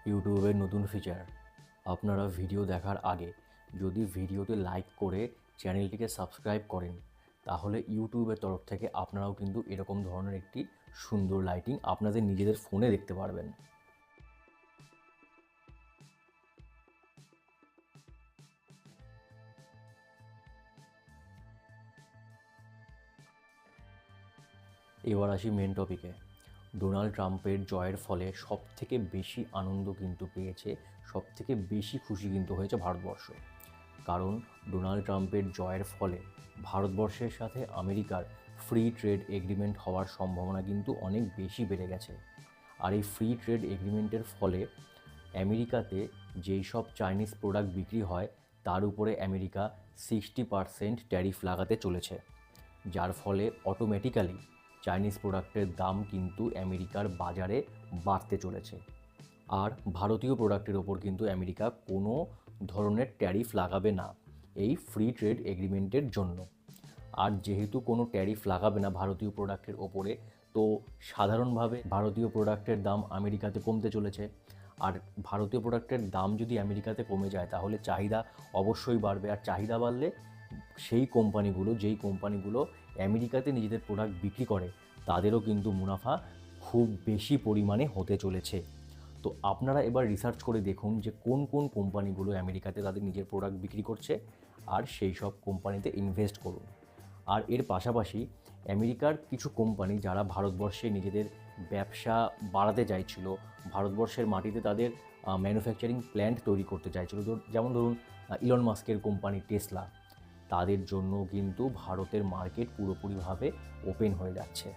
ইউটিউবের নতুন ফিচার। আপনারা ভিডিও দেখার আগে যদি ভিডিওতে লাইক করে চ্যানেলটিকে সাবস্ক্রাইব করেন, তাহলে ইউটিউবের তরফ থেকে আপনারাও কিন্তু এরকম ধরনের একটি সুন্দর লাইটিং আপনাদের নিজেদের ফোনে দেখতে পারবেন। এবার আসি মেন টপিকে। ডোনাল্ড ট্রাম্পের জয়ের ফলে সবথেকে বেশি আনন্দ কিন্তু পেয়েছে, সবথেকে বেশি খুশি কিন্তু হয়েছে ভারতবর্ষ। কারণ ডোনাল্ড ট্রাম্পের জয়ের ফলে ভারতবর্ষের সাথে আমেরিকার ফ্রি ট্রেড এগ্রিমেন্ট হওয়ার সম্ভাবনা কিন্তু অনেক বেশি বেড়ে গেছে। আর এই ফ্রি ট্রেড এগ্রিমেন্টের ফলে আমেরিকাতে যেই সব চাইনিজ প্রোডাক্ট বিক্রি হয় তার উপরে আমেরিকা 60% ট্যারিফ লাগাতে চলেছে, যার ফলে অটোমেটিক্যালি চাইনিজ প্রোডাক্টের দাম কিন্তু আমেরিকার বাজারে বাড়তে চলেছে। আর ভারতীয় প্রোডাক্টের ওপর কিন্তু আমেরিকা কোনো ধরনের ট্যারিফ লাগাবে না এই ফ্রি ট্রেড এগ্রিমেন্টের জন্য। আর যেহেতু কোনো ট্যারিফ লাগাবে না ভারতীয় প্রোডাক্টের ওপরে, তো সাধারণভাবে ভারতীয় প্রোডাক্টের দাম আমেরিকাতে কমতে চলেছে। আর ভারতীয় প্রোডাক্টের দাম যদি আমেরিকাতে কমে যায় তাহলে চাহিদা অবশ্যই বাড়বে। আর চাহিদা বাড়লে সেই কোম্পানিগুলো, যেই কোম্পানিগুলো আমেরিকাতে নিজেদের প্রোডাক্ট বিক্রি করে, তাদেরও কিন্তু মুনাফা খুব বেশি পরিমাণে হতে চলেছে। তো আপনারা এবার রিসার্চ করে দেখুন যে কোন কোন কোম্পানিগুলো আমেরিকাতে তাদের নিজের প্রোডাক্ট বিক্রি করছে, আর সেই সব কোম্পানিতে ইনভেস্ট করুন। আর এর পাশাপাশি আমেরিকার কিছু কোম্পানি যারা ভারতবর্ষে নিজেদের ব্যবসা বাড়াতে চাইছিল, ভারতবর্ষের মাটিতে তাদের ম্যানুফ্যাকচারিং প্ল্যান্ট তৈরি করতে চাইছিল, যেমন ধরুন ইলন মাস্কের কোম্পানি টেসলা, তাদের জন্য কিন্তু ভারতের মার্কেট পুরোপুরিভাবে ওপেন হয়ে যাচ্ছে।